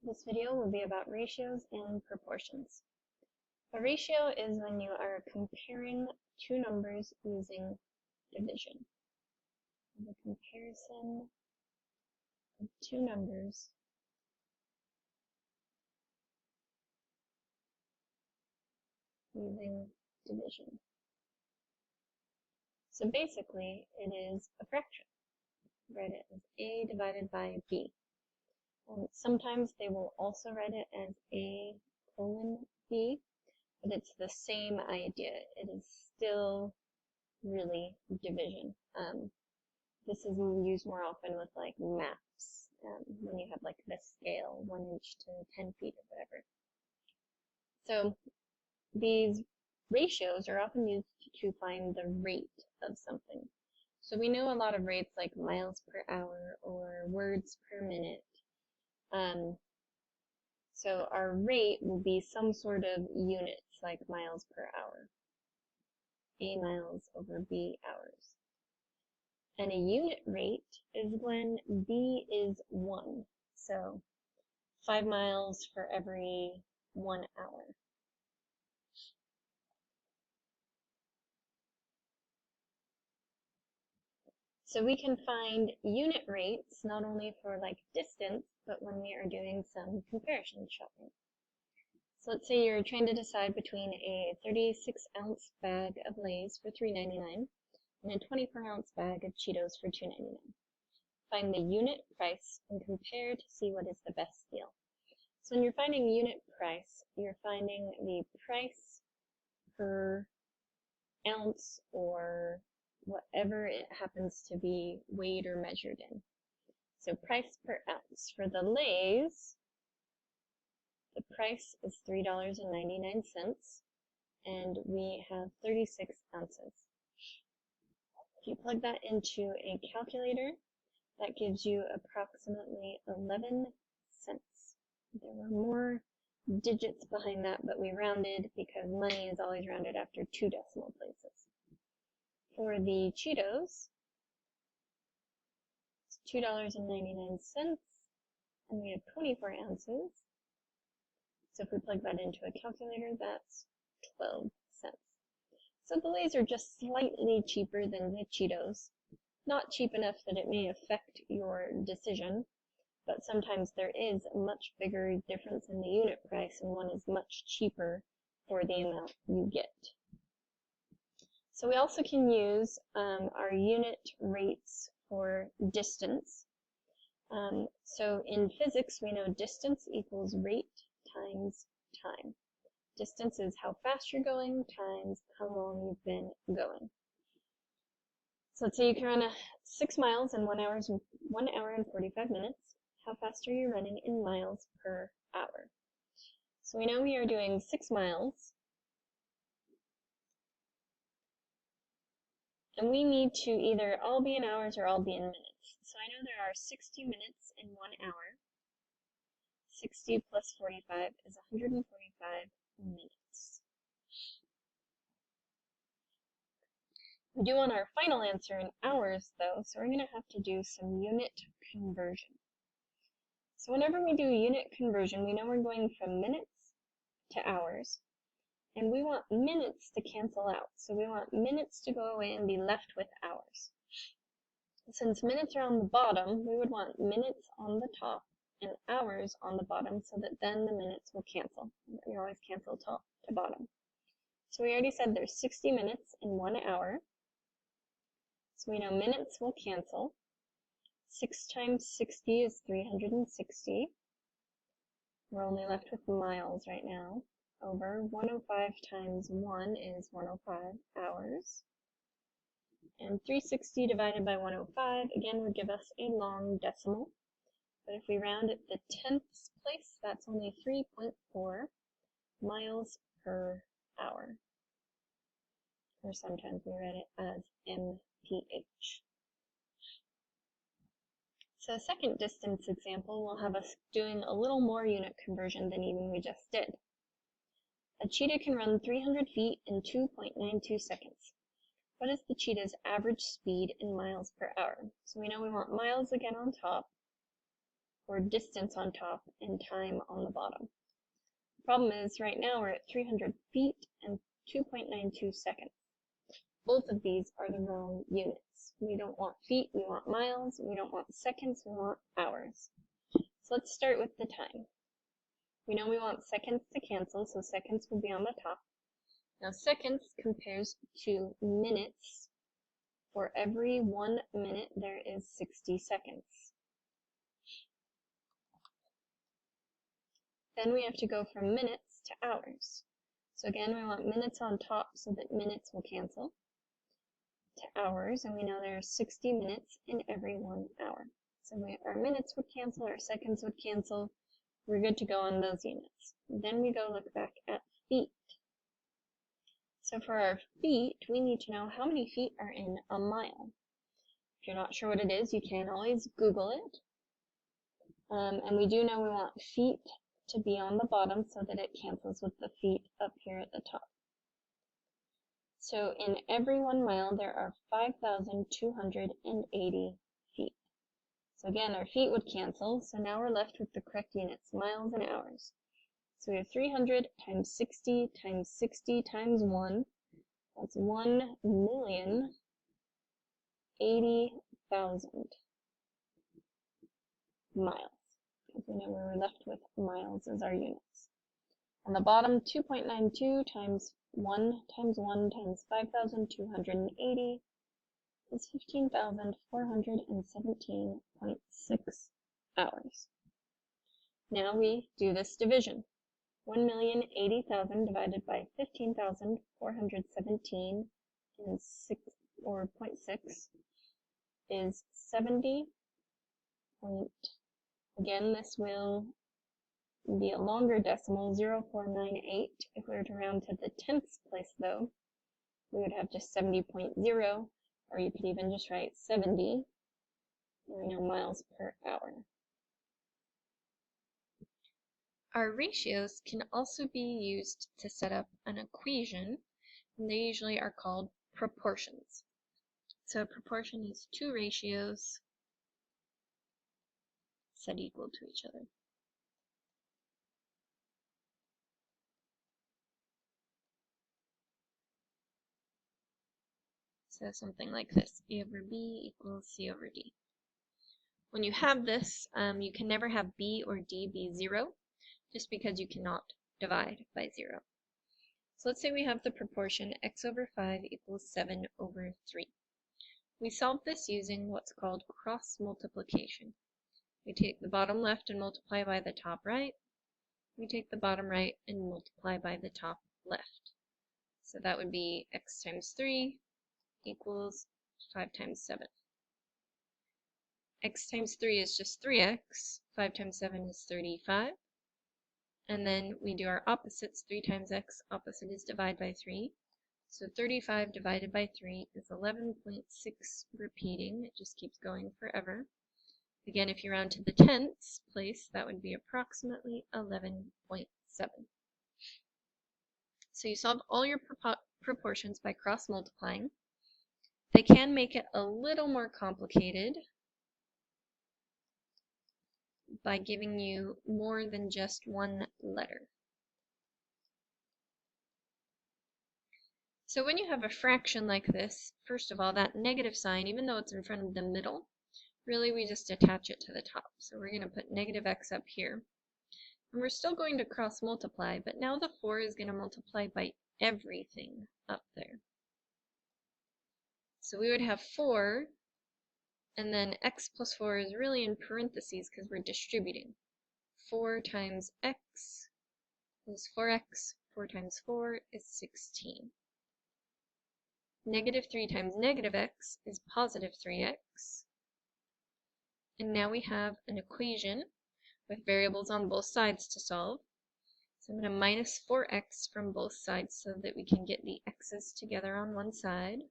This video will be about ratios and proportions. A ratio is when you are comparing two numbers using division. The comparison of two numbers using division. So basically, it is a fraction. Write it as a divided by b. Sometimes they will also write it as a colon b, but it's the same idea. It is still really division. This is used more often with like maps, when you have like the scale, 1 inch to 10 feet or whatever. So these ratios are often used to find the rate of something. So we know a lot of rates like miles per hour or words per minute. So our rate will be some sort of units like miles per hour. A miles over B hours. And a unit rate is when B is 1. So 5 miles for every 1 hour. So we can find unit rates not only for like distance, but when we are doing some comparison shopping. So let's say you're trying to decide between a 36-ounce bag of Lay's for $3.99 and a 24-ounce bag of Cheetos for $2.99. Find the unit price and compare to see what is the best deal. So when you're finding unit price, you're finding the price per ounce or whatever it happens to be weighed or measured in. So price per ounce. For the Lay's, the price is $3.99, and we have 36 ounces. If you plug that into a calculator, that gives you approximately 11 cents. There were more digits behind that, but we rounded because money is always rounded after 2 decimal places. For the Cheetos, it's $2.99, and we have 24 ounces. So if we plug that into a calculator, that's 12 cents. So the Lay's are just slightly cheaper than the Cheetos. Not cheap enough that it may affect your decision, but sometimes there is a much bigger difference in the unit price, and one is much cheaper for the amount you get. So we also can use our unit rates for distance. So in physics, we know distance equals rate times time. Distance is how fast you're going times how long you've been going. So let's say you can run 6 miles in 1 hour and 45 minutes. How fast are you running in miles per hour? So we know we are doing 6 miles. And we need to either all be in hours or all be in minutes. So I know there are 60 minutes in 1 hour. 60 plus 45 is 145 minutes. We do want our final answer in hours, though, so we're going to have to do some unit conversion. So whenever we do unit conversion, we know we're going from minutes to hours, and we want minutes to cancel out. So we want minutes to go away and be left with hours. Since minutes are on the bottom, we would want minutes on the top and hours on the bottom, so that then the minutes will cancel. We always cancel top to bottom. So we already said there's 60 minutes in 1 hour. So we know minutes will cancel. 6 times 60 is 360. We're only left with miles right now. Over 105 times 1 is 105 hours. And 360 divided by 105, again, would give us a long decimal. But if we round it the 10th place, that's only 3.4 miles per hour. Or sometimes we write it as mph. So a second distance example will have us doing a little more unit conversion than even we just did. A cheetah can run 300 feet in 2.92 seconds. What is the cheetah's average speed in miles per hour? So we know we want miles again on top. for distance on top and time on the bottom. The problem is right now we're at 300 feet and 2.92 seconds. Both of these are the wrong units. We don't want feet, we want miles. We don't want seconds, we want hours. So let's start with the time. We know we want seconds to cancel, so seconds will be on the top. Now seconds compares to minutes. For every 1 minute, there is 60 seconds. Then we have to go from minutes to hours. So again, we want minutes on top so that minutes will cancel to hours, and we know there are 60 minutes in every 1 hour. So our minutes would cancel, our seconds would cancel. We're good to go on those units. Then we go look back at feet. So for our feet, we need to know how many feet are in a mile. If you're not sure what it is, you can always Google it. And we do know we want feet to be on the bottom so that it cancels with the feet up here at the top. So in every 1 mile, there are 5,280 feet. So again, our feet would cancel, so now we're left with the correct units, miles and hours. So we have 300 times 60 times 60 times 1. That's 1,080,000 miles. Because we know we were left with miles as our units. On the bottom, 2.92 times 1 times 1 times 5,280 is 15,417.6 hours. Now we do this division. 1,080,000 divided by 15,417 and 0.6 is 70. Again, this will be a longer decimal, 0.498. If we were to round to the tenths place, though, we would have just 70.0, or you could even just write 70, miles per hour. Our ratios can also be used to set up an equation, and they usually are called proportions. So a proportion is two ratios set equal to each other. So something like this, A over B equals C over D. When you have this, you can never have B or D be 0, just because you cannot divide by 0. So let's say we have the proportion x over 5 equals 7 over 3. We solve this using what's called cross multiplication. We take the bottom left and multiply by the top right. We take the bottom right and multiply by the top left. So that would be x times 3 equals 5 times 7. X times 3 is just 3x, 5 times 7 is 35. And then we do our opposites, 3 times x, opposite is divide by 3. So 35 divided by 3 is 11.6 repeating, it just keeps going forever. Again, if you round to the tenths place, that would be approximately 11.7. So you solve all your proportions by cross multiplying. They can make it a little more complicated by giving you more than just one letter. So when you have a fraction like this, first of all, that negative sign, even though it's in front of the middle, really we just attach it to the top. So we're going to put negative x up here. And we're still going to cross multiply, but now the 4 is going to multiply by everything up there. So we would have 4, and then x plus 4 is really in parentheses because we're distributing. 4 times x is 4x, 4 times 4 is 16. Negative 3 times negative x is positive 3x. And now we have an equation with variables on both sides to solve. So I'm going to minus 4x from both sides so that we can get the x's together on one side.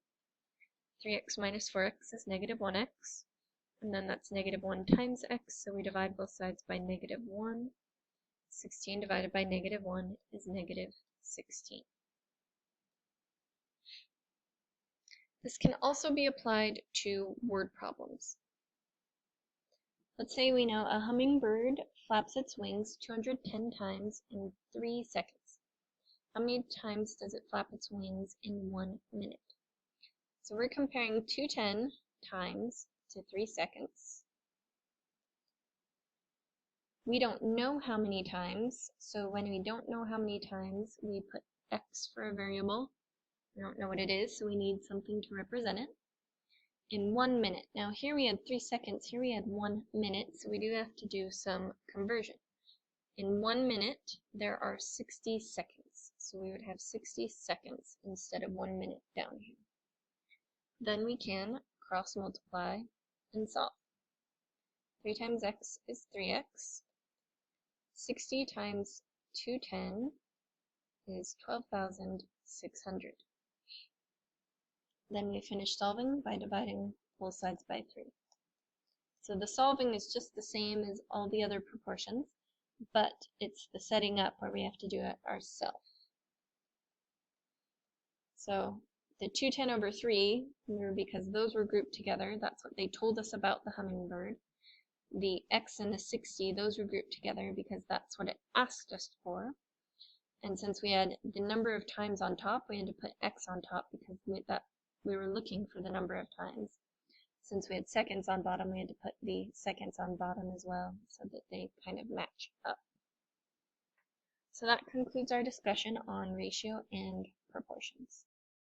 3x minus 4x is negative 1x. And then that's negative 1 times x, so we divide both sides by negative 1. 16 divided by negative 1 is negative 16. This can also be applied to word problems. Let's say we know a hummingbird flaps its wings 210 times in 3 seconds. How many times does it flap its wings in 1 minute? So we're comparing 210 times to 3 seconds. We don't know how many times, so when we don't know how many times, we put x for a variable. We don't know what it is, so we need something to represent it. In 1 minute. Now here we had 3 seconds, here we had 1 minute, so we do have to do some conversion. In 1 minute, there are 60 seconds, so we would have 60 seconds instead of 1 minute down here. Then we can cross multiply and solve. 3 times x is 3x. 60 times 210 is 12,600. Then we finish solving by dividing both sides by 3. So the solving is just the same as all the other proportions, but it's the setting up where we have to do it ourselves. So the 210 over 3, because those were grouped together, that's what they told us about the hummingbird. The x and the 60, those were grouped together because that's what it asked us for. And since we had the number of times on top, we had to put x on top because we were looking for the number of times. Since we had seconds on bottom, we had to put the seconds on bottom as well so that they kind of match up. So that concludes our discussion on ratio and proportions.